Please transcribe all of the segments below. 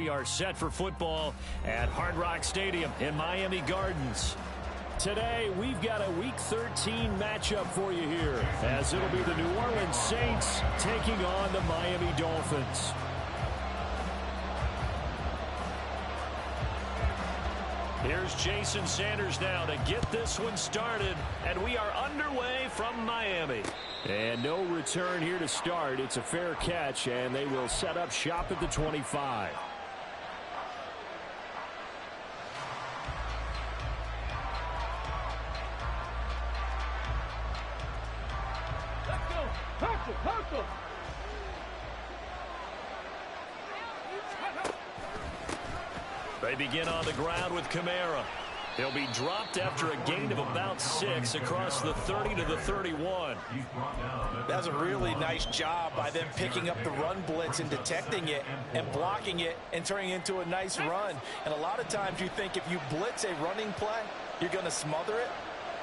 we are set for football at Hard Rock Stadium in Miami Gardens. Today, we've got a Week 13 matchup for you here, as it'll be the New Orleans Saints taking on the Miami Dolphins. Here's Jason Sanders now to get this one started, and we are underway from Miami. And no return here to start. It's a fair catch, and they will set up shop at the 25. Let's go. Hustle. They begin on the ground with Kamara. He'll be dropped after a gain of about 6 across the 30 to the 31. That's a really nice job by them picking up the run blitz and detecting it and blocking it and turning it into a nice run. And a lot of times you think if you blitz a running play, you're going to smother it.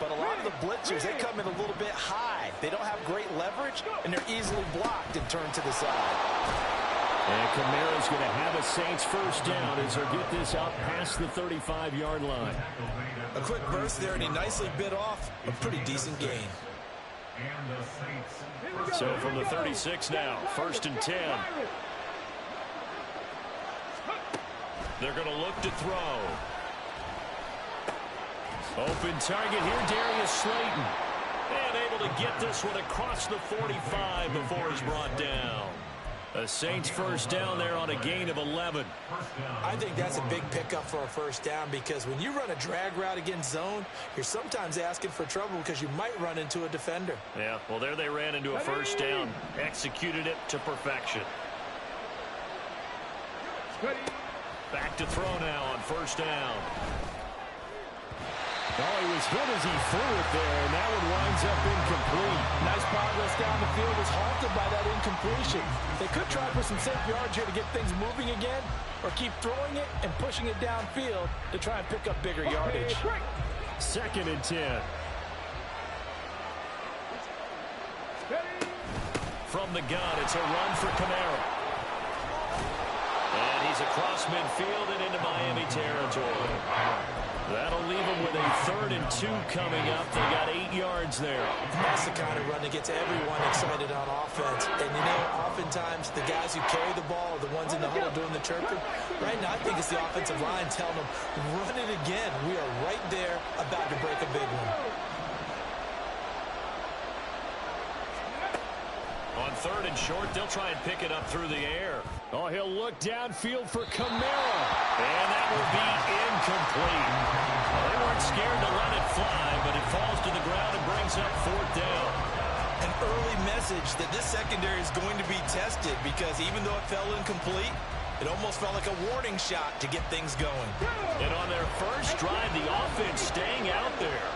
But a lot of the blitzers, they come in a little bit high. They don't have great leverage, and they're easily blocked and turned to the side. And Kamara's going to have a Saints first down as he'll get this out past the 35-yard line. A quick burst there, and he nicely bit off a pretty decent gain. So from the 36 now, 1st and 10. They're going to look to throw. Open target here, Darius Slayton. And able to get this one across the 45 before he's brought down. A Saints first down there on a gain of 11. I think that's a big pickup for a first down because when you run a drag route against zone, you're sometimes asking for trouble because you might run into a defender. Yeah, well, there they ran into a first down. Executed it to perfection. Back to throw now on first down. Oh, he was hit as he threw it there, and that one winds up incomplete. Nice progress down the field was halted by that incompletion. They could try for some safe yards here to get things moving again, or keep throwing it and pushing it downfield to try and pick up bigger yardage. 2nd and 10. From the gun, it's a run for Kamara. And he's across midfield and into Miami territory. That'll leave them with a 3rd and 2 coming up. They got 8 yards there. That's the kind of run that gets everyone excited on offense. And, you know, oftentimes the guys who carry the ball are the ones in the huddle doing the chirping. Right now, I think it's the offensive line telling them, run it again. We are right there about to break a big one. On 3rd and short, they'll try and pick it up through the air. Oh, he'll look downfield for Kamara. And that will be incomplete. Well, they weren't scared to let it fly, but it falls to the ground and brings up 4th down. An early message that this secondary is going to be tested because even though it fell incomplete, it almost felt like a warning shot to get things going. And on their first drive, the offense staying out there.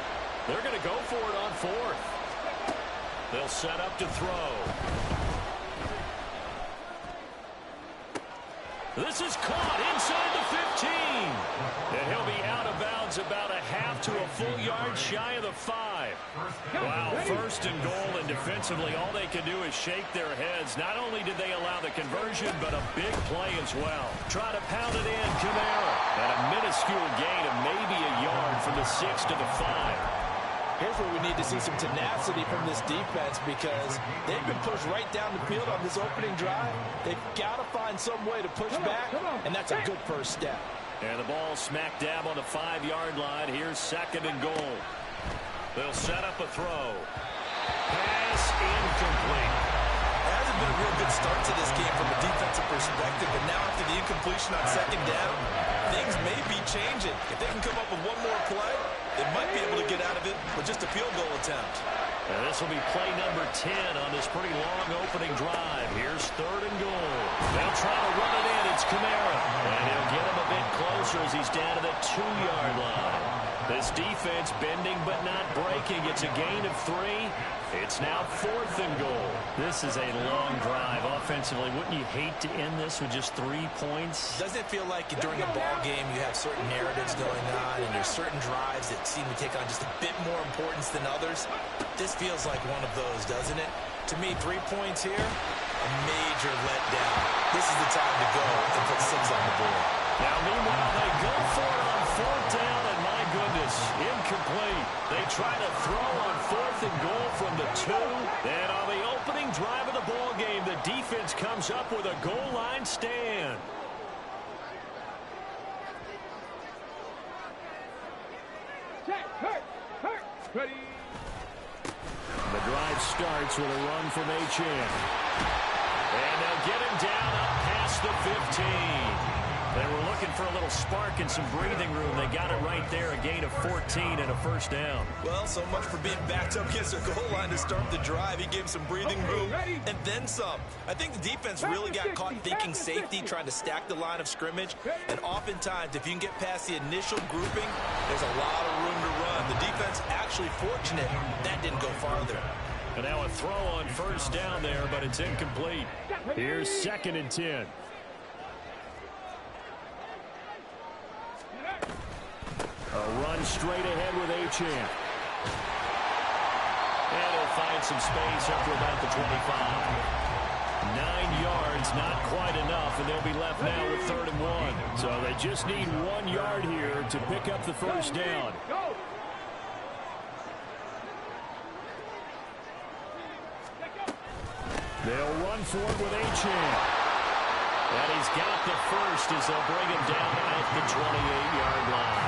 They're going to go for it on 4th. They'll set up to throw. This is caught inside the 15. And he'll be out of bounds about a half to a full yard shy of the 5. Wow, 1st and goal, and defensively all they can do is shake their heads. Not only did they allow the conversion, but a big play as well. Try to pound it in, Kamara. And a minuscule gain of maybe a yard from the 6 to the 5. Here's where we need to see some tenacity from this defense because they've been pushed right down the field on this opening drive. They've got to find some way to push back, and that's a good first step. And the ball smack dab on the 5-yard line. Here's 2nd and goal. They'll set up a throw. Pass incomplete. It hasn't been a real good start to this game from a defensive perspective, but now after the incompletion on 2nd down, things may be changing. If they can come up with one more play, they might be able to get out of it with just a field goal attempt. And this will be play number 10 on this pretty long opening drive. Here's 3rd and goal. They'll try to run it in. It's Kamara. And he'll get him a bit closer as he's down to the 2-yard line. This defense bending but not breaking. It's a gain of 3. It's now 4th and goal. This is a long drive offensively. Wouldn't you hate to end this with just 3 points? Doesn't it feel like during a ball game you have certain narratives going on and there's certain drives that seem to take on just a bit more importance than others? This feels like one of those, doesn't it? To me, 3 points here, a major letdown. This is the time to go and put 6 on the board. incomplete. They try to throw on 4th and goal from the 2. And on the opening drive of the ball game, the defense comes up with a goal line stand. Ready. The drive starts with a run from Layjohn. And they'll get him down up past the 15. They were looking for a little spark and some breathing room. They got it right there, a gain of 14 and a first down. Well, so much for being backed up against their goal line to start the drive. He gave some breathing room and then some. I think the defense really got caught thinking safety, trying to stack the line of scrimmage. And oftentimes, if you can get past the initial grouping, there's a lot of room to run. The defense actually fortunate that didn't go farther. And now a throw on first down there, but it's incomplete. Here's 2nd and 10. A run straight ahead with Layjohn. And he'll find some space up to about the 25. 9 yards, not quite enough, and they'll be left now with 3rd and 1. So they just need 1 yard here to pick up the first down. They'll run for it with Layjohn. And he's got the first as they'll bring him down at the 28-yard line.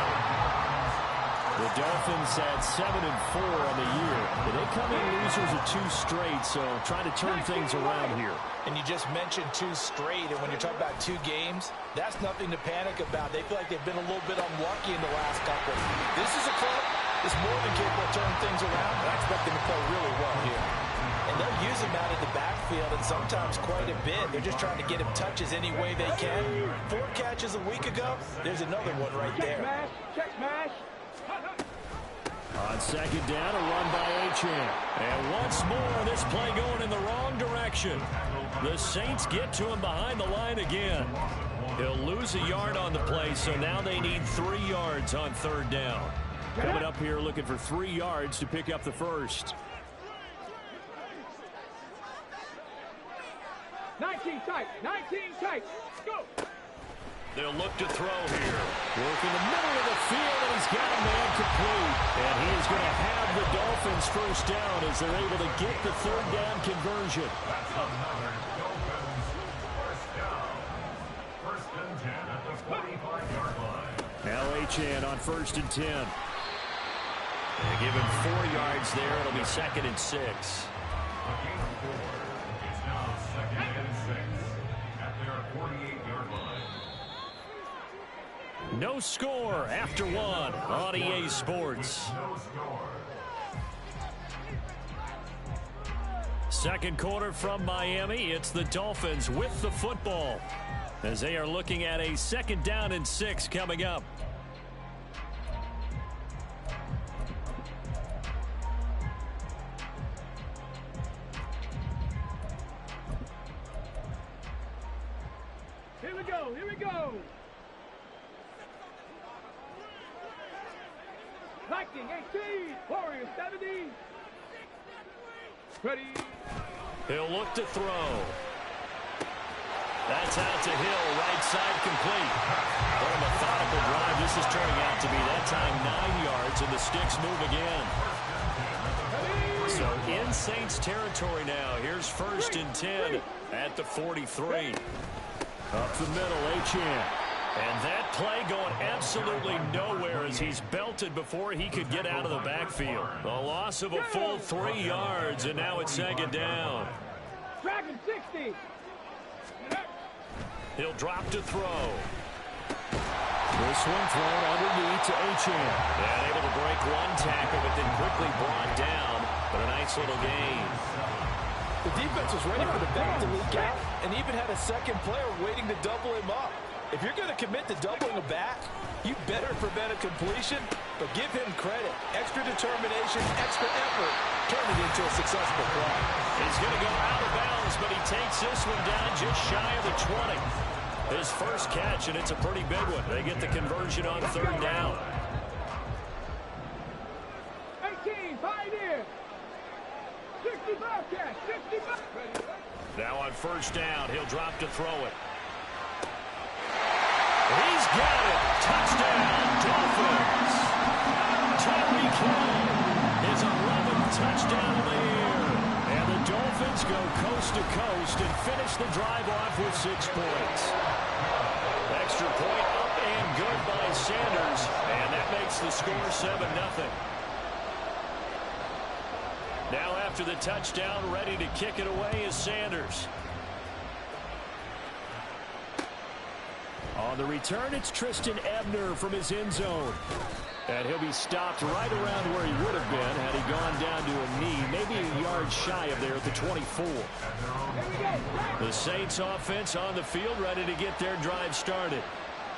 The Dolphins had 7-4 on the year. They come in losers of 2 straight, so trying to turn things around here. And you just mentioned 2 straight, and when you're talking about 2 games, that's nothing to panic about. They feel like they've been a little bit unlucky in the last couple. This is a club that's more than capable of turning things around, and I expect them to play really well here. And they'll use him out in the backfield, and sometimes quite a bit. They're just trying to get him touches any way they can. 4 catches a week ago, there's another one right there. Check smash. On 2nd down, a run by Layjohn. And once more, this play going in the wrong direction. The Saints get to him behind the line again. He'll lose a yard on the play, so now they need 3 yards on 3rd down. Coming up here looking for 3 yards to pick up the first. 19 tight. 19 tight. Go. They'll look to throw here. Work in the middle of the field, and he's got a man complete. And he is going to have the Dolphins first down as they're able to get the 3rd down conversion. Now Layjohn on 1st and 10. They give him 4 yards there. It'll be 2nd and 6. It's now 2nd and 6 at their 48-yard line. No score after 1 on EA Sports. No score. 2nd quarter from Miami. It's the Dolphins with the football as they are looking at a 2nd down and 6 coming up. Here we go. Here we go. Viking 18. Warriors 70. Ready. He'll look to throw. That's out to Hill, right side complete. What a methodical drive this is turning out to be. That time 9 yards, and the sticks move again. So in Saints territory now. Here's 1st and 10 at the 43. Up the middle, Layjohn. And that play going absolutely nowhere as he's belted before he could get out of the backfield. The loss of a full 3 yards, and now it's 2nd down. Dragon 60. He'll drop to throw. This one thrown underneath to Layjohn. And able to break 1 tackle, but then quickly brought down. But a nice little gain. The defense was ready for the back to leak out and even had a 2nd player waiting to double him up. If you're going to commit to doubling a back, you better prevent a completion, but give him credit. Extra determination, extra effort, turn it into a successful play. He's going to go out of bounds, but he takes this one down just shy of the 20. His first catch, and it's a pretty big one. They get the conversion on 3rd down. 18, Pioneer. 65 catch, 65. Now on 1st down, he'll drop to throw it. He's got it. Touchdown, Dolphins. 12 Dolphins go coast to coast and finish the drive off with 6 points. Extra point up and good by Sanders, and that makes the score 7-0. Now after the touchdown, ready to kick it away is Sanders. On the return, it's Tristan Ebner from his end zone. And he'll be stopped right around where he would have been had he gone down to a knee, maybe a yard shy of there at the 24. The Saints offense on the field, ready to get their drive started.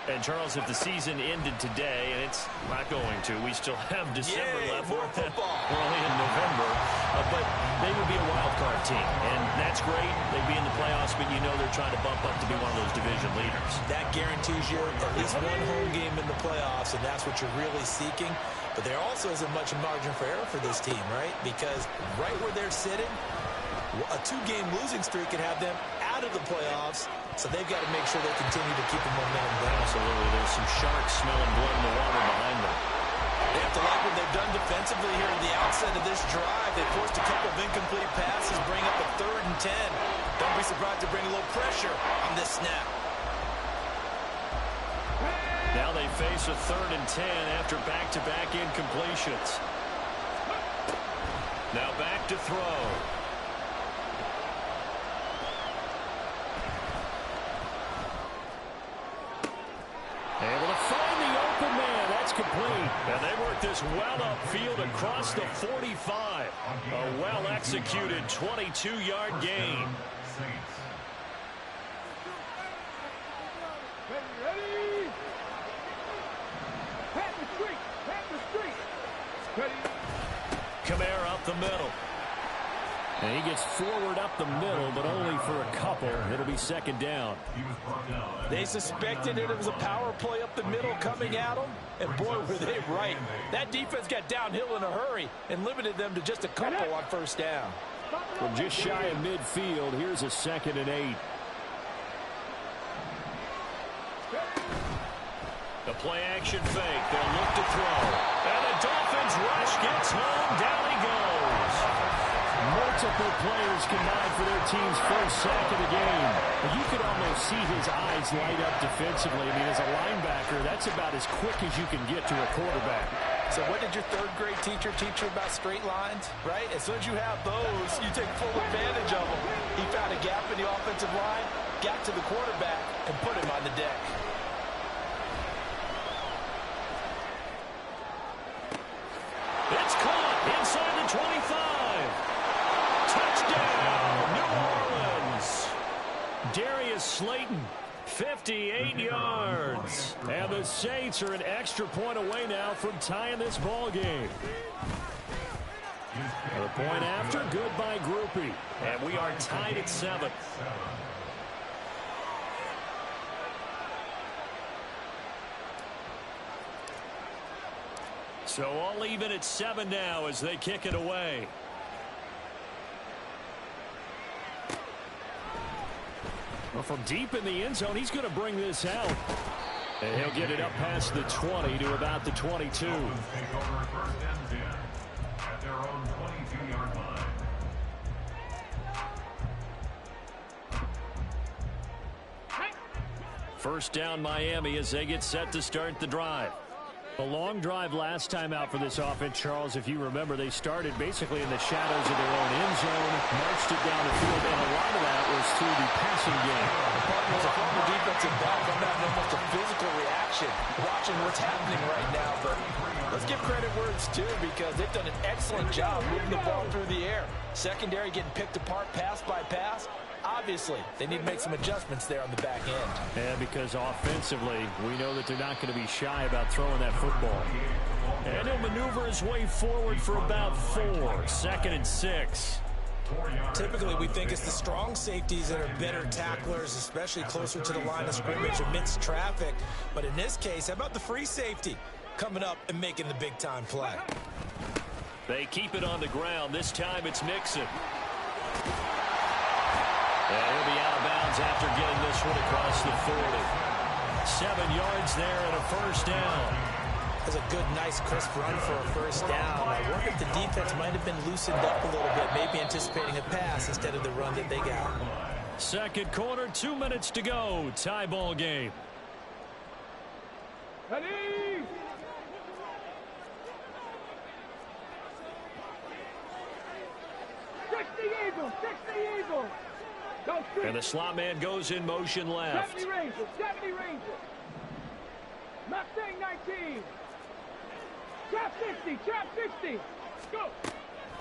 And, Charles, if the season ended today, and it's not going to, we still have December left. More football. We're only in November, but they would be a wild card team, and that's great. They'd be in the playoffs, but you know they're trying to bump up to be one of those division leaders. That guarantees you at least one home game in the playoffs, and that's what you're really seeking. But there also isn't much margin for error for this team, right? Because right where they're sitting, a 2-game losing streak could have them out of the playoffs, so they've got to make sure they continue to keep the momentum going. Absolutely. There's some sharks smelling blood in the water behind them. They have to like what they've done defensively here at the outset of this drive. They forced a couple of incomplete passes, bring up a 3rd and 10. Don't be surprised to bring a little pressure on this snap. Now they face a 3rd and 10 after back-to-back incompletions. Now back to throw. Able to find the open man. That's complete. And they work this well upfield across the 45. A well-executed 22-yard gain. Ready? Pat the street. Ready? Kamara up the middle. And he gets forward up the middle, but only for a couple. It'll be 2nd down. They suspected it was a power play up the middle coming at them, and boy, were they right. That defense got downhill in a hurry and limited them to just a couple on 1st down. From just shy of midfield, here's a 2nd and 8. The play-action fake. They'll look to throw. And the Dolphins rush gets home. Down he goes. Multiple players combined for their team's first sack of the game. You could almost see his eyes light up defensively. I mean, as a linebacker, that's about as quick as you can get to a quarterback. So what did your 3rd grade teacher teach you about straight lines, right? As soon as you have those, you take full advantage of them. He found a gap in the offensive line, got to the quarterback, and put him on the deck. It's caught inside the 25. Touchdown, New Orleans. Darius Slayton, 58 yards. And the Saints are an extra point away now from tying this ball game. The point after, good by Groupie. And we are tied at 7. So all even at 7 now as they kick it away. Well, from deep in the end zone, he's going to bring this out. And he'll get it up past the 20 to about the 22. Take over 1st and 10 at their own 22-yard line. First down Miami as they get set to start the drive. A long drive last time out for this offense, Charles. If you remember, they started basically in the shadows of their own end zone, marched it down the field, and a lot of that was through the passing game. The partner's a former defensive back. I'm having almost a physical reaction watching what's happening right now. But let's give credit where it's due, because they've done an excellent job moving the ball through the air. Secondary getting picked apart pass by pass. Obviously, they need to make some adjustments there on the back end. Yeah, because offensively, we know that they're not going to be shy about throwing that football. And he'll maneuver his way forward for about 4. 2nd and 6. Typically, we think it's the strong safeties that are better tacklers, especially closer to the line of scrimmage amidst traffic. But in this case, how about the free safety coming up and making the big-time play? They keep it on the ground. This time it's Mixon. And he'll be out of bounds after getting this one across the 40. 7 yards there and a 1st down. That's a good, nice, crisp run for a first down. I wonder if the defense might have been loosened up a little bit, maybe anticipating a pass instead of the run that they got. Second quarter, 2 minutes to go. Tie ball game. Ready? Eagle, 60 Eagle. And the slot man goes in motion left. 70 Rangers, 70 Rangers. Mustang 19. Trap 60, trap 60. Go.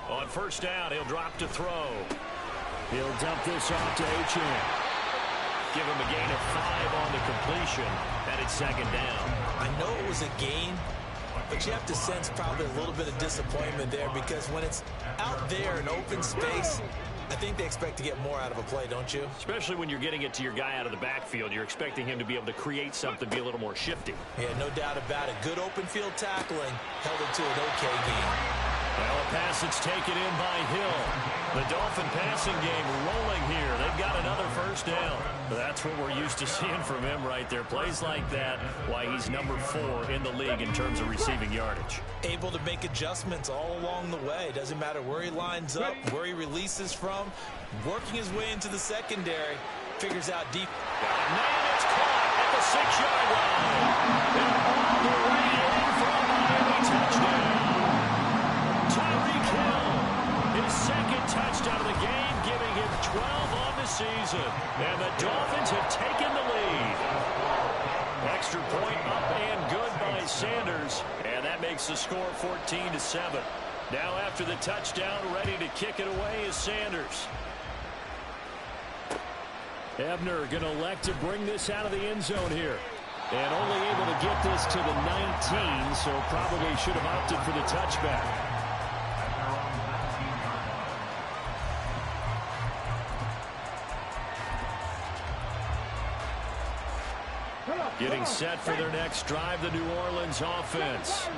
On first down, he'll drop to throw. He'll dump this off to Layjohn. Give him a gain of 5 on the completion. And it's second down. I know it was a gain, but you have to sense probably a little bit of disappointment there, because when it's out there in open space, I think they expect to get more out of a play, don't you? Especially when you're getting it to your guy out of the backfield. You're expecting him to be able to create something, be a little more shifty. Yeah, no doubt about it. Good open field tackling held it to an okay game. Well, a pass that's taken in by Hill. The Dolphin passing game rolling here. They've got another first down. That's what we're used to seeing from him right there. Plays like that, why he's number 4 in the league in terms of receiving yardage. Able to make adjustments all along the way. Doesn't matter where he lines up, where he releases from. Working his way into the secondary. Figures out deep. Man, it's caught at the 6-yard line. And on the way in for a Miami touchdown. Tyreek Hill, his second touchdown of the game, giving him 12 on the season. And the Dolphins have taken the lead. Extra point up and good by Sanders. And that makes the score 14-7. Now after the touchdown, ready to kick it away is Sanders. Ebner going to elect to bring this out of the end zone here. And only able to get this to the 19, so probably should have opted for the touchback. Getting set for their next drive, the New Orleans offense.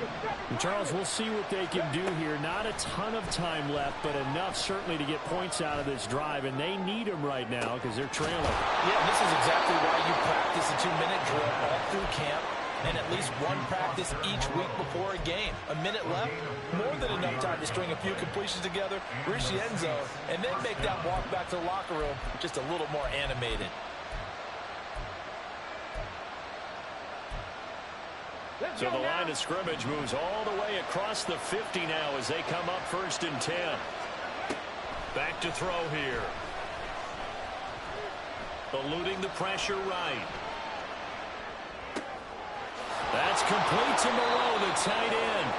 And Charles, we'll see what they can do here. Not a ton of time left, but enough certainly to get points out of this drive, and they need them right now because they're trailing. Yeah, this is exactly why you practice a 2-minute drill all through camp, and at least one practice each week before a game. A minute left, more than enough time to string a few completions together, reach the end zone, and then make that walk back to the locker room just a little more animated. So the line of scrimmage moves all the way across the 50 now as they come up 1st and 10. Back to throw here. Eluding the pressure right. That's complete to Moreau, the tight end.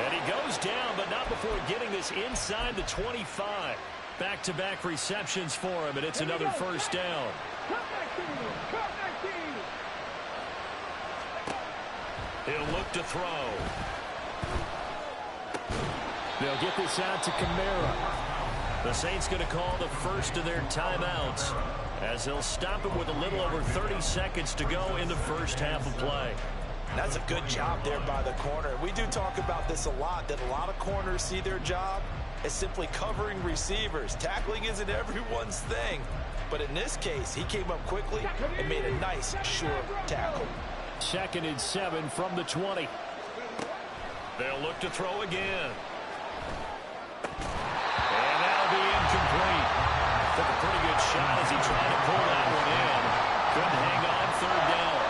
And he goes down, but not before getting this inside the 25. Back-to-back receptions for him, and it's another first down. He'll look to throw. They'll get this out to Kamara. The Saints going to call the first of their timeouts as they'll stop it with a little over 30 seconds to go in the first half of play. That's a good job there by the corner. We do talk about this a lot, that a lot of corners see their job as simply covering receivers. Tackling isn't everyone's thing. But in this case, he came up quickly and made a nice, short tackle. 2nd and 7 from the 20. They'll look to throw again. And that'll be incomplete. Took a pretty good shot as he tried to pull that one in. Couldn't hang on 3rd down.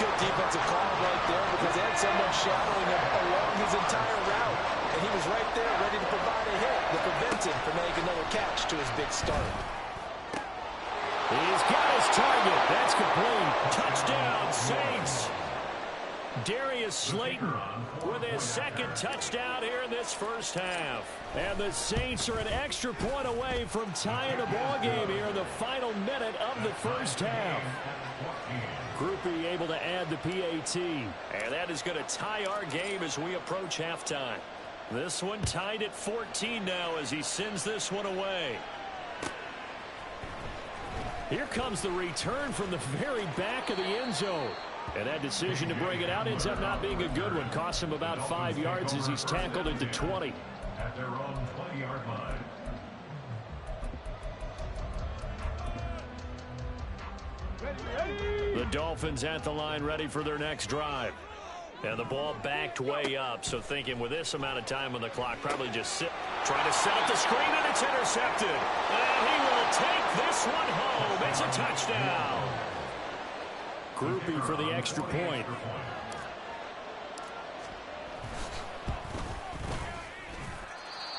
Good defensive call right there because they had someone shadowing him along his entire route. And he was right there ready to provide a hit that prevents him from making another catch to his big start. He's got his target. That's complete. Touchdown, Saints. Darius Slayton with his 2nd touchdown here in this first half. And the Saints are an extra point away from tying the ball game here in the final minute of the first half. Groupie able to add the PAT. And that is going to tie our game as we approach halftime. This one tied at 14 now as he sends this one away. Here comes the return from the very back of the end zone. And that decision to bring it out ends up not being a good one. Costs him about 5 yards as he's tackled at the 20. At their own 20-yard line. The Dolphins at the line ready for their next drive. And the ball backed way up, so thinking with this amount of time on the clock, probably just sit. Trying to set up the screen, and it's intercepted. And he will take this one home. It's a touchdown. Groupie for the extra point.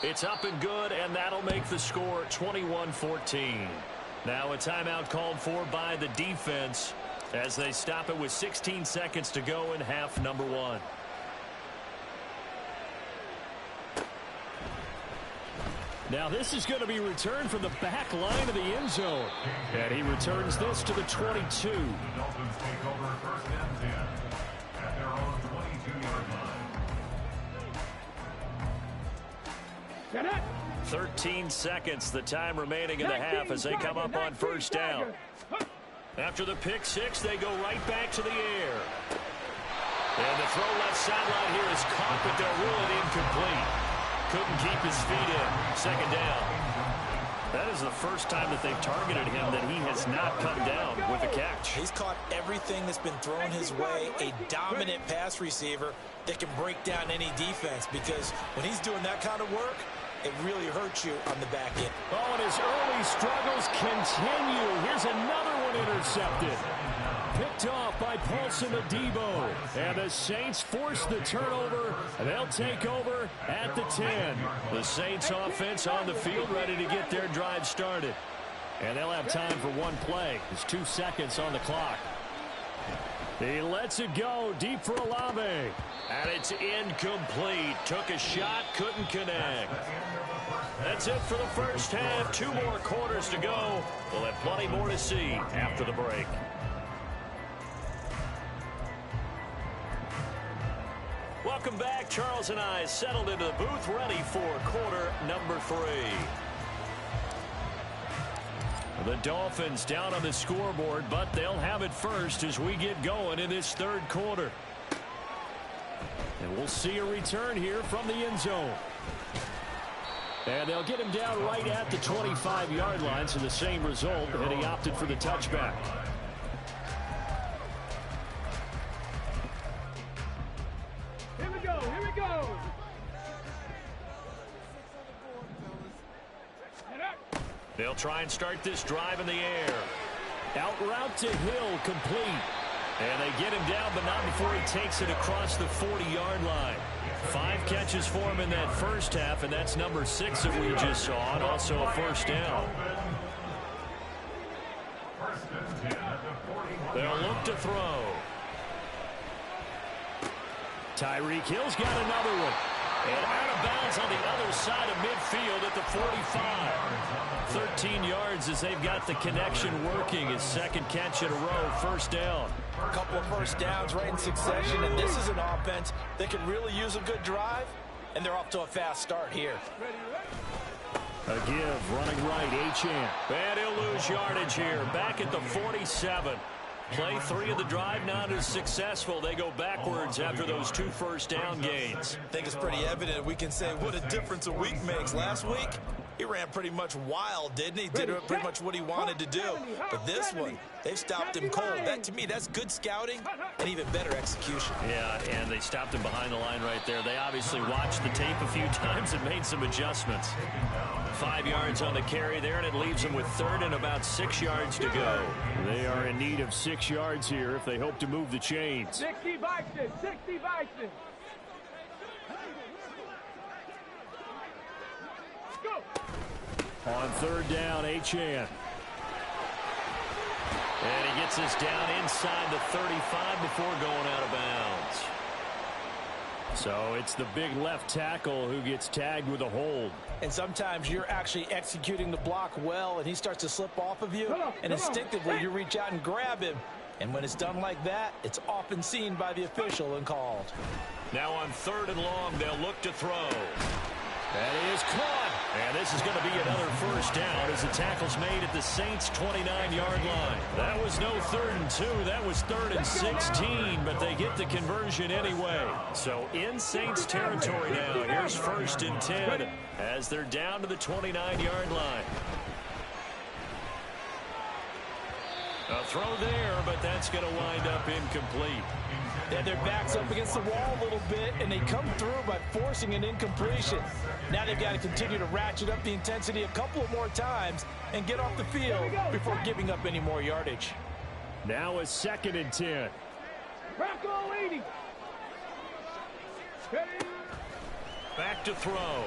It's up and good, and that'll make the score 21-14. Now a timeout called for by the defense as they stop it with 16 seconds to go in half number one. Now this is going to be returned from the back line of the end zone. And he returns this to the 22. The Dolphins take over first and 10 at their own 22-yard line. Get it. 13 seconds, the time remaining in the half as they come up on first down. After the pick six, they go right back to the air. And the throw left sideline here is caught, but they'll rule it incomplete. Couldn't keep his feet in. Second down. That is the first time that they've targeted him that he has not come down with a catch. He's caught everything that's been thrown his way. A dominant pass receiver that can break down any defense, because when he's doing that kind of work, it really hurts you on the back end. Oh, and his early struggles continue. Here's another one intercepted. Picked off by Paulson Adebo. And the Saints force the turnover. And they'll take over at the 10. The Saints offense on the field ready to get their drive started. And they'll have time for one play. There's 2 seconds on the clock. He lets it go deep for Olave. And it's incomplete. Took a shot, couldn't connect. That's it for the first half. 2 more quarters to go. We'll have plenty more to see after the break. Welcome back. Charles and I settled into the booth, ready for quarter number 3. The Dolphins down on the scoreboard, but they'll have it first as we get going in this third quarter. And we'll see a return here from the end zone. And they'll get him down right at the 25-yard line, so the same result, and he opted for the touchback. Here we go. Here we go. They'll try and start this drive in the air. Out route to Hill, complete. And they get him down, but not before he takes it across the 40-yard line. 5 catches for him in that first half, and that's number 6 that we just saw, and also a first down. They'll look to throw. Tyreek Hill's got another one. And out of bounds on the other side of midfield at the 45. 13 yards as they've got the connection working. His second catch in a row, first down. A couple of first downs right in succession, and this is an offense that can really use a good drive, and they're off to a fast start here. A give, running right, Achane. And he'll lose yardage here, back at the 47. Play 3 of the drive not as successful. They go backwards after those 2 first down gains. I think it's pretty evident. We can say what a difference a week makes. Last week, he ran pretty much wild, didn't he? Did pretty much what he wanted to do. But this one, they've stopped him cold. That, to me, that's good scouting and even better execution. Yeah, and they stopped him behind the line right there. They obviously watched the tape a few times and made some adjustments. 5 yards on the carry there, and it leaves them with third and about 6 yards to go. They are in need of 6 yards here if they hope to move the chains. 60 Bison, 60 Bison. Go. On third down, Achane. And he gets us down inside the 35 before going out of bounds. So it's the big left tackle who gets tagged with a hold. And sometimes you're actually executing the block well, and he starts to slip off of you, and instinctively you reach out and grab him. And when it's done like that, it's often seen by the official and called. Now on third and long, they'll look to throw. That is caught. And this is going to be another first down as the tackle's made at the Saints' 29-yard line. That was no 3rd and 2. That was 3rd and 16, but they get the conversion anyway. So in Saints territory now, here's 1st and 10 as they're down to the 29-yard line. A throw there, but that's going to wind up incomplete. They had their backs up against the wall a little bit, and they come through by forcing an incompletion. Now they've got to continue to ratchet up the intensity a couple more times and get off the field before giving up any more yardage. Now a 2nd and 10. Crack all 80. Back to throw.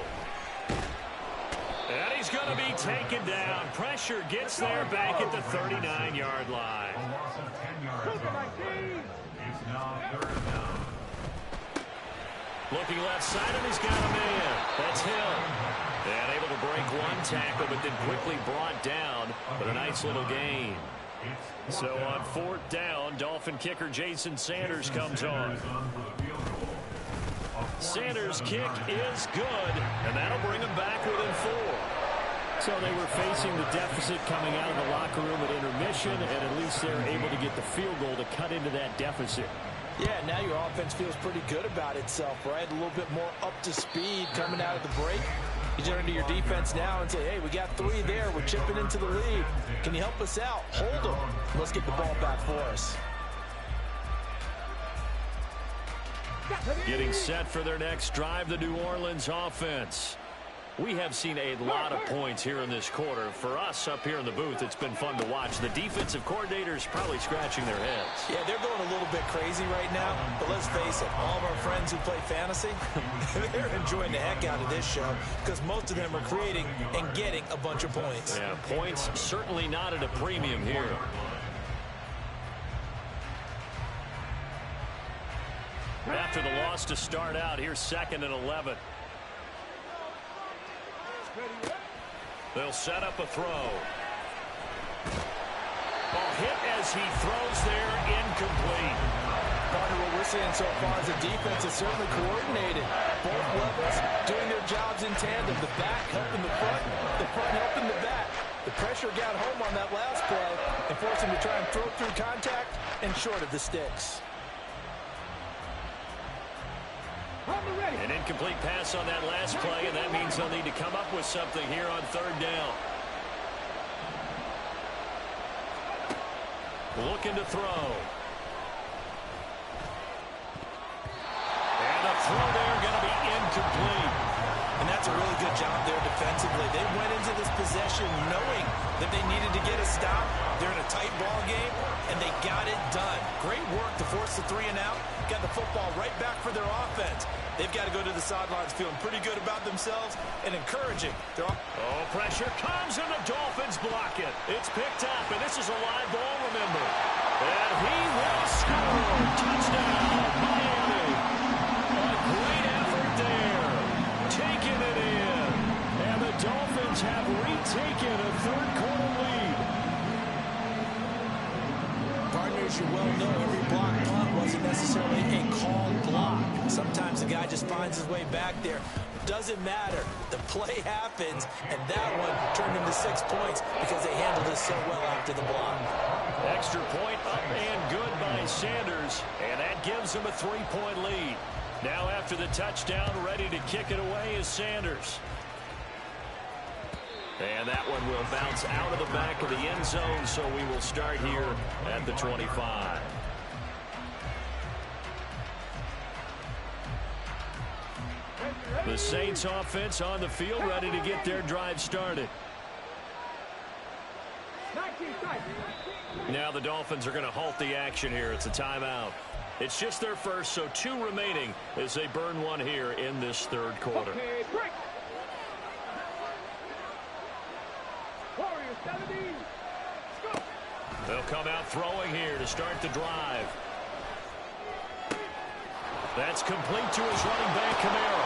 And he's going to be taken down. Pressure gets there back at the 39-yard line. A loss of 10 yards on the play. It's now 3rd down. Looking left side, and he's got a man. That's Hill. And able to break one tackle, but then quickly brought down with a nice little gain. So on 4th down, Dolphin kicker Jason Sanders comes on. Sanders' kick is good, and that'll bring him back within 4. So they were facing the deficit coming out of the locker room at intermission, and at least they're able to get the field goal to cut into that deficit. Yeah, now your offense feels pretty good about itself, right? A little bit more up to speed coming out of the break. You turn to your defense now and say, hey, we got 3 there. We're chipping into the lead. Can you help us out? Hold them. Let's get the ball back for us. Getting set for their next drive, the New Orleans offense. We have seen a lot of points here in this quarter. For us up here in the booth, it's been fun to watch. The defensive coordinators probably scratching their heads. Yeah, they're going a little bit crazy right now. But let's face it, all of our friends who play fantasy, they're enjoying the heck out of this show because most of them are creating and getting a bunch of points. Yeah, points certainly not at a premium here. After the loss to start out, here's 2nd and 11. They'll set up a throw. Ball hit as he throws there, incomplete. Partner, what we're seeing so far is the defense is certainly coordinated. Both levels doing their jobs in tandem. The back helping the front helping the back. The pressure got home on that last play and forced him to try and throw through contact and short of the sticks. An incomplete pass on that last play, and that means they'll need to come up with something here on 3rd down. Looking to throw. And a throw there going to be incomplete. And that's a really good job there defensively. They went into this possession knowing that they needed to get a stop. They're in a tight ball game, and they got it done. Great work to force the 3 and out. Got the football right back for their offense. They've got to go to the sidelines feeling pretty good about themselves and encouraging. Pressure comes, and the Dolphins block it. It's picked up, and this is a live ball, remember. And he will score. Touchdown, Miami. A great effort there. Taking it in. And the Dolphins have retaken a 3rd quarter lead. Partners, you well know every block punt wasn't necessarily a called block. Sometimes the guy just finds his way back there. Doesn't matter. The play happens, and that one turned into 6 points because they handled it so well after the block. Extra point up and good by Sanders, and that gives him a 3-point lead. Now after the touchdown, ready to kick it away is Sanders. And that one will bounce out of the back of the end zone, so we will start here at the 25. The Saints offense on the field, ready to get their drive started. Now the Dolphins are going to halt the action here. It's a timeout. It's just their first, so 2 remaining as they burn one here in this 3rd quarter. Okay, break. Warriors, 17. Go. They'll come out throwing here to start the drive. That's complete to his running back, Kamara.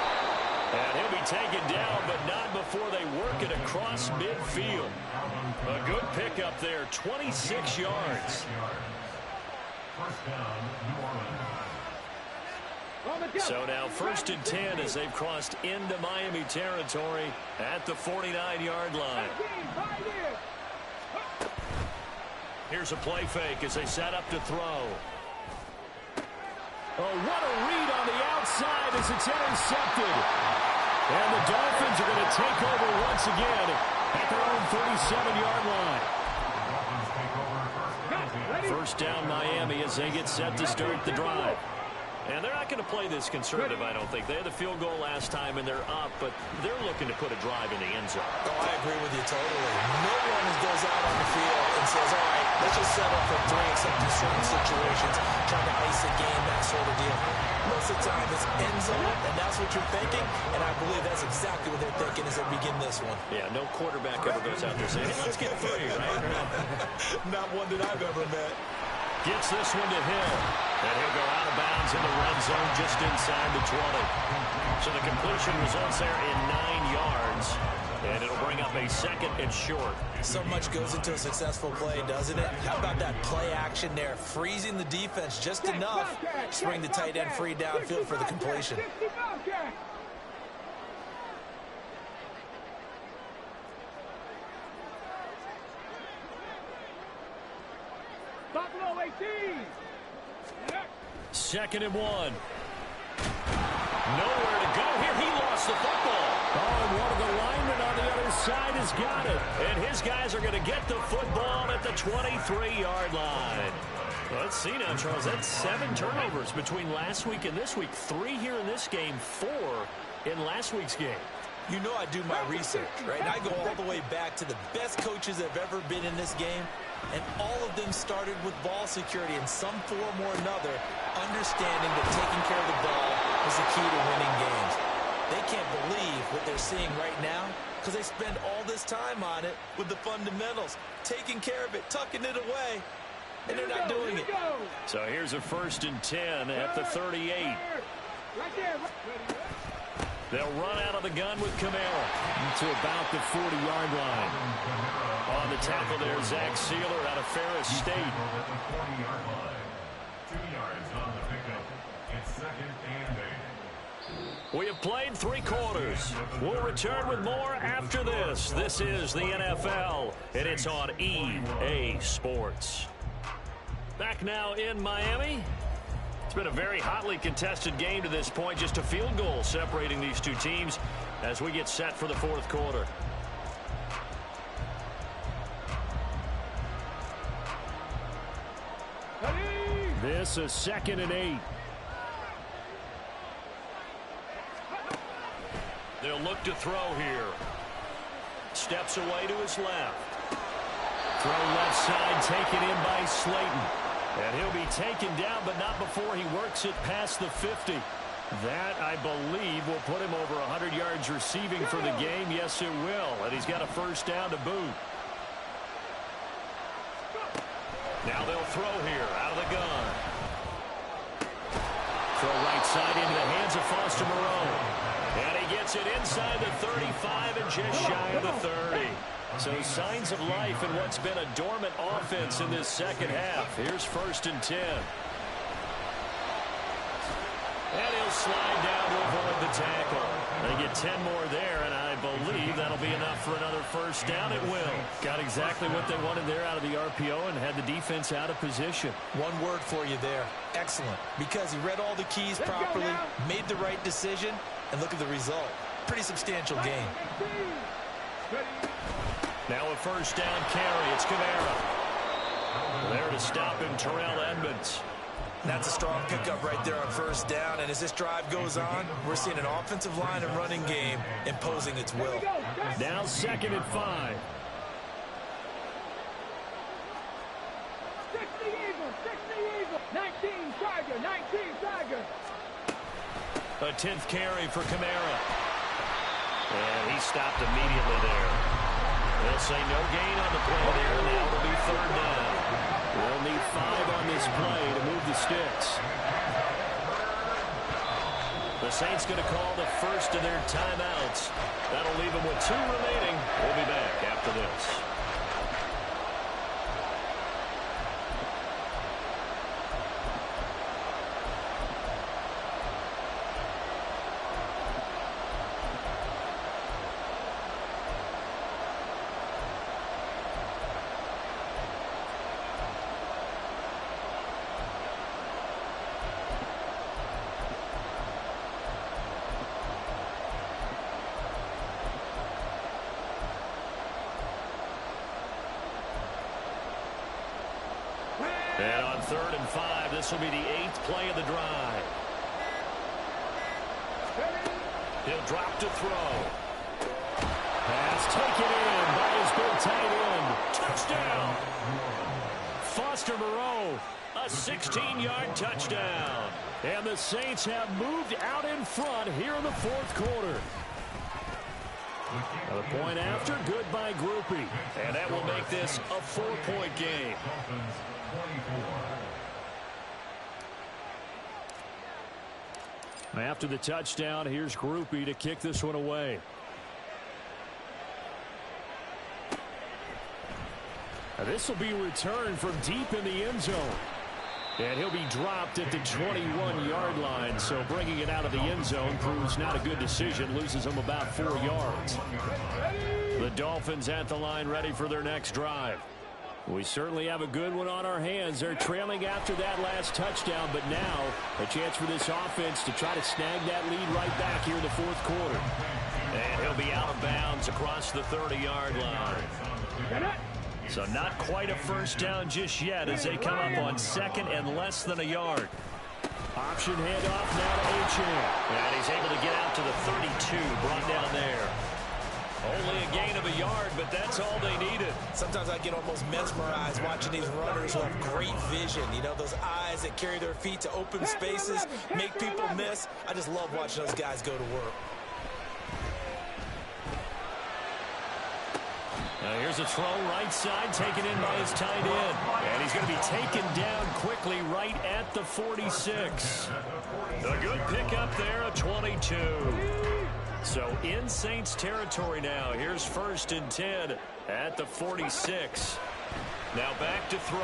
And he'll be taken down, but not before they work it across midfield. A good pickup there, 26 yards. First down, New Orleans. So now 1st and 10 as they've crossed into Miami territory at the 49-yard line. Here's a play fake as they set up to throw. Oh, what a read on the outside as it's intercepted. And the Dolphins are going to take over once again at their own 37-yard line. First down Miami as they get set to start the drive. And they're not going to play this conservative, I don't think. They had the field goal last time, and they're up, but they're looking to put a drive in the end zone. Oh, I agree with you totally. No one goes out on the field and says, all right, let's just settle for 3, except in certain situations, trying to ice a game, that sort of deal. Most of the time, it's end zone, and that's what you're thinking, and I believe that's exactly what they're thinking as they begin this one. Yeah, no quarterback ever goes out there saying, hey, let's get 3, right? Not one that I've ever met. Gets this one to Hill. And he'll go out of bounds in the red zone just inside the 20. So the completion results there in 9 yards. And it'll bring up a 2nd and short. So much goes into a successful play, doesn't it? How about that play action there? Freezing the defense just enough to bring the tight end free downfield for the completion. Buffalo 18. 2nd and 1. Nowhere to go here. He lost the football. Oh, and one of the linemen on the other side has got it. And his guys are going to get the football at the 23-yard line. Let's see now, Charles. That's 7 turnovers between last week and this week. 3 here in this game, 4 in last week's game. You know I do my research, right? And I go all the way back to the best coaches that have ever been in this game. And all of them started with ball security in some form or another, understanding that taking care of the ball is the key to winning games. They can't believe what they're seeing right now because they spend all this time on it with the fundamentals, taking care of it, tucking it away, and they're not doing it. So here's a 1st and 10 at the 38. Right there. They'll run out of the gun with Kamara to about the 40-yard line. On the tackle there, Zach Sealer out of Ferris State. 40-yard line. 2 yards on the pickup. It's 2nd and 8. We have played 3 quarters. We'll return with more after this. This is the NFL, and it's on EA Sports. Back now in Miami. It's been a very hotly contested game to this point. Just a field goal separating these two teams as we get set for the 4th quarter. This is 2nd and 8. They'll look to throw here. Steps away to his left. Throw left side, taken in by Slayton. And he'll be taken down, but not before he works it past the 50. That, I believe, will put him over 100 yards receiving for the game. Yes, it will. And he's got a 1st down to boot. Now they'll throw here out of the gun. Throw right side into the hands of Foster Moreau. And he gets it inside the 35 and just shy of the 30. So signs of life in what's been a dormant offense in this 2nd half. Here's 1st and 10. And he'll slide down to avoid the tackle. They get 10 more there, and I believe that'll be enough for another 1st down. It will. Got exactly what they wanted there out of the RPO and had the defense out of position. One word for you there. Excellent. Because he read all the keys properly, made the right decision, and look at the result. Pretty substantial game. Now a 1st down carry. It's Kamara. There to stop him, Terrell Edmonds. That's a strong pickup right there on 1st down. And as this drive goes on, we're seeing an offensive line and running game imposing its will. Now 2nd and 5. 60 Eagles. 19 Tiger. 19 Tiger. A 10th carry for Kamara. And he stopped immediately there. They'll say no gain on the play there. Now it'll be 3rd down. We'll need 5 on this play to move the sticks. The Saints going to call the 1st of their timeouts. That'll leave them with 2 remaining. We'll be back after this. And on 3rd and 5, this will be the 8th play of the drive. He'll drop to throw. Pass taken in by his big tight end. Touchdown. Foster Moreau, a 16-yard touchdown. And the Saints have moved out in front here in the fourth quarter. The point after, good by Groupie. And that will make this a 4-point game. After the touchdown, here's Groupie to kick this one away. This will be returned from deep in the end zone. And he'll be dropped at the 21-yard line. So bringing it out of the end zone proves not a good decision. Loses him about 4 yards. The Dolphins at the line ready for their next drive. We certainly have a good one on our hands. They're trailing after that last touchdown. But now a chance for this offense to try to snag that lead right back here in the fourth quarter. And he'll be out of bounds across the 30-yard line. So not quite a first down just yet as they come up on second and less than a yard. Option handoff now to Layjohn. And he's able to get out to the 32, brought down there. Only a gain of a yard, but that's all they needed. Sometimes I get almost mesmerized watching these runners who have great vision. You know, those eyes that carry their feet to open spaces, make people miss. I just love watching those guys go to work. Now here's a throw right side taken in by his tight end. And he's going to be taken down quickly right at the 46. A good pickup there, a 22. So in Saints territory now. Here's 1st and 10 at the 46. Now back to throw.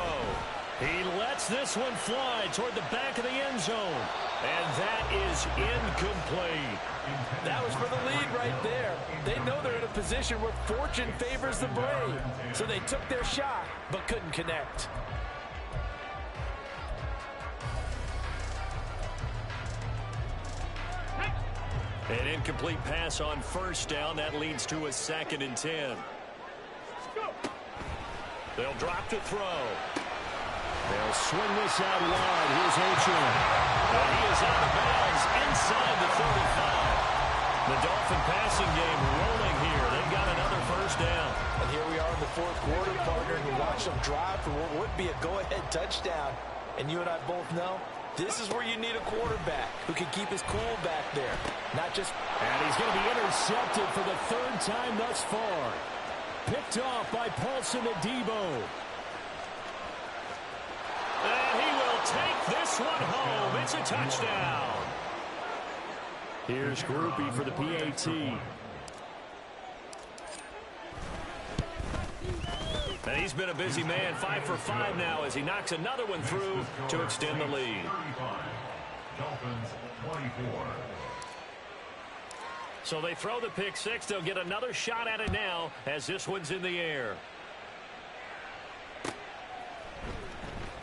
He lets this one fly toward the back of the end zone. And that is incomplete. That was for the lead right there. They know they're in a position where fortune favors the brave. So they took their shot, but couldn't connect. An incomplete pass on 1st down. That leads to a 2nd and 10. They'll drop to throw. They'll swing this out wide. Here's Layjohn. And he is out of bounds inside the 35. The Dolphin passing game rolling here. They've got another 1st down. And here we are in the fourth quarter, partner, and watch them drive for what would be a go-ahead touchdown. And you and I both know this is where you need a quarterback who can keep his cool back there. Not just... And he's going to be intercepted for the 3rd time thus far. Picked off by Paulson Adebo. And he will take this one home. It's a touchdown. Here's Groupie for the PAT. And he's been a busy man. 5 for 5 now as he knocks another one through to extend the lead. Dolphins 24. So they throw the pick 6. They'll get another shot at it now as this one's in the air.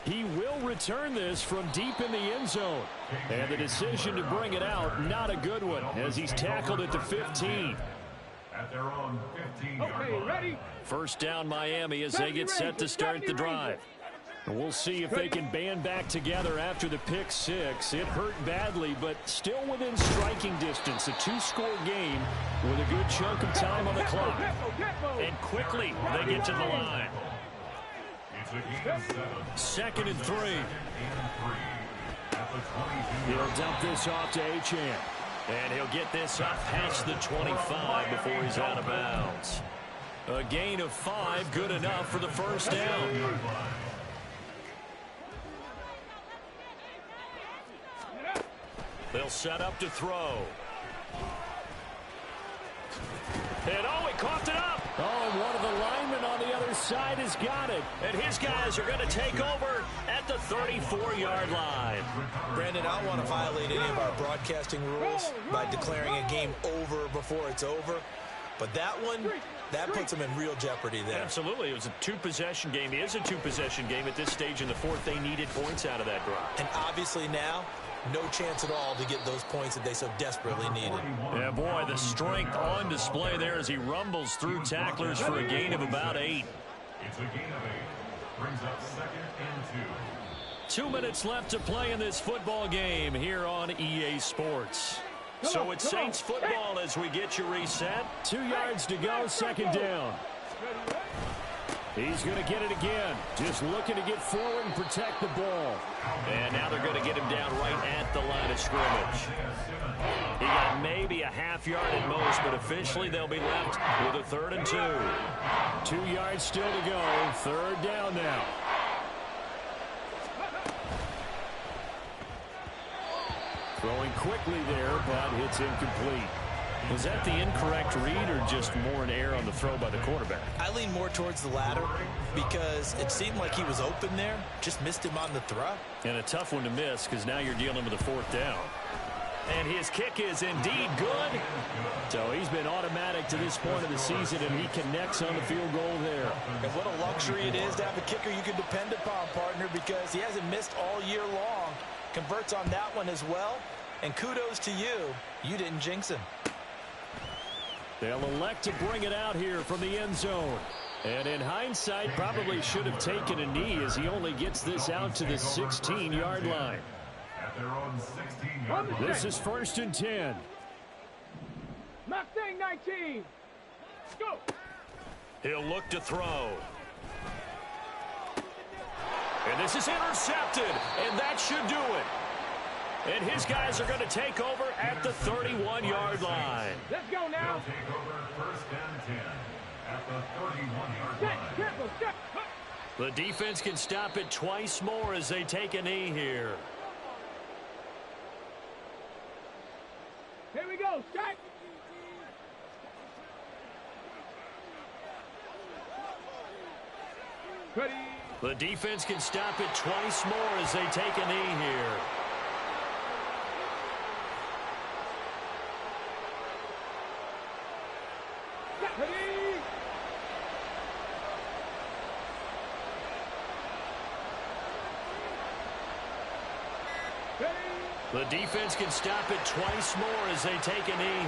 He will return this from deep in the end zone. And the decision to bring it out, not a good one, as he's tackled at the 15. At their own 15-yard line. Ready? 1st down Miami as they get set to start the drive. And we'll see if they can band back together after the pick 6. It hurt badly, but still within striking distance. A 2-score game with a good chunk of time on the clock. And quickly they get to the line. It's a gain of 7. 2nd and 3. At the 22. He'll dump this off to Layjohn. And he'll get this up past the 25 before he's out of bounds. A gain of 5, good enough for the 1st down. They'll set up to throw. And oh, he coughed it up. Oh, and one of the linemen on the other side has got it. And his guys are going to take over at the 34-yard line. Brandon, I don't want to violate any of our broadcasting rules by declaring a game over before it's over. But that one, that puts them in real jeopardy there. Absolutely. It was a 2-possession game. It is a 2-possession game at this stage in the fourth. They needed points out of that drive. And obviously now, no chance at all to get those points that they so desperately needed. Yeah, boy, the strength on display there as he rumbles through tacklers for a gain of about 8. It's a gain of 8. Brings up 2nd and 2. 2 minutes left to play in this football game here on EA Sports. So it's Saints football as we get you reset. 2 yards to go, second down. He's going to get it again. Just looking to get forward and protect the ball. And now they're going to get him down right at the line of scrimmage. He got maybe a half yard at most, but officially they'll be left with a 3rd and 2. 2 yards still to go. 3rd down now. Throwing quickly there, but it's incomplete. Was that the incorrect read or just more an error on the throw by the quarterback? I lean more towards the latter because it seemed like he was open there, just missed him on the throw. And a tough one to miss because now you're dealing with a 4th down. And his kick is indeed good. So he's been automatic to this point of the season, and he connects on the field goal there. And what a luxury it is to have a kicker you can depend upon, partner, because he hasn't missed all year long. Converts on that one as well. And kudos to you. You didn't jinx him. They'll elect to bring it out here from the end zone. And in hindsight, probably should have taken a knee as he only gets this out to the 16-yard line. At their own 16-yard line. This is 1st and 10. Mustang 19. Go. He'll look to throw. And this is intercepted, and that should do it. And his guys are going to take over at the 31-yard line. Let's go now. They'll take over 1st and 10 at the 31-yard Set, line. triple, set. The defense can stop it twice more as they take a knee here. Here we go. Strike. Ready. The defense can stop it twice more as they take a knee here. Ready. Ready. The defense can stop it twice more as they take a knee here.